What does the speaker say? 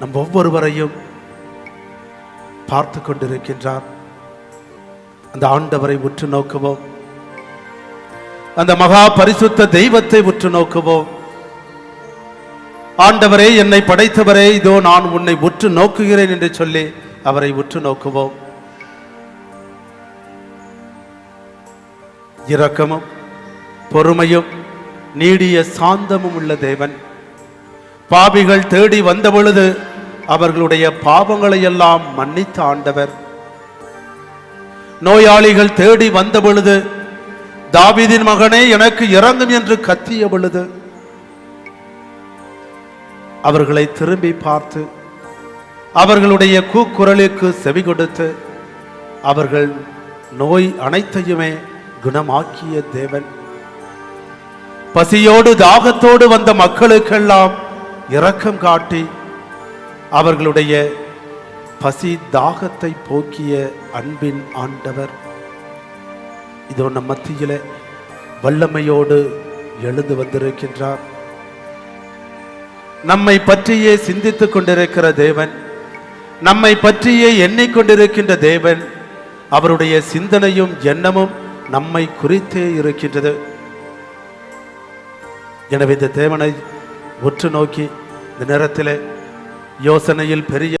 நம் ஒவ்வொருவரையும் பார்த்து கொண்டிருக்கின்றார். அந்த ஆண்டவரை உற்று நோக்குவோம். அந்த மகா பரிசுத்த தெய்வத்தை உற்று நோக்குவோம். ஆண்டவரே, என்னை படைத்தவரே, இதோ நான் உன்னை உற்று நோக்குகிறேன் என்று சொல்லி அவரை உற்று நோக்குவோம். இரக்கமும் பொறுமையும் நீடிய சாந்தமும் உள்ள தேவன். பாவிகள் தேடி வந்த பொழுது அவர்களுடைய பாவங்களை எல்லாம் மன்னித்த ஆண்டவர். நோயாளிகள் தேடி வந்த பொழுது, தாவீதின் மகனே எனக்கு இரங்கும் என்று கத்திய பொழுது அவர்களை திரும்பி பார்த்து அவர்களுடைய கூக்குரலுக்கு செவி கொடுத்து அவர்கள் நோய் அனைத்தையுமே குணமாக்கிய தேவன். பசியோடு தாகத்தோடு வந்த மக்களுக்கெல்லாம் இரக்கம் காட்டி அவர்களுடைய பசி தாகத்தை போக்கிய அன்பின் ஆண்டவர். இதோ நம் மத்தியில வல்லமையோடு எழுந்து வந்திருக்கின்றார். நம்மை பற்றியே சிந்தித்துக் கொண்டிருக்கிற தேவன், நம்மை பற்றியே எண்ணிக்கொண்டிருக்கின்ற தேவன். அவருடைய சிந்தனையும் எண்ணமும் நம்மை குறித்தே இருக்கின்றது. எனவே இந்த தேவனை உற்று நோக்கி இந்த நேரத்தில் யோசனையில் பெரிய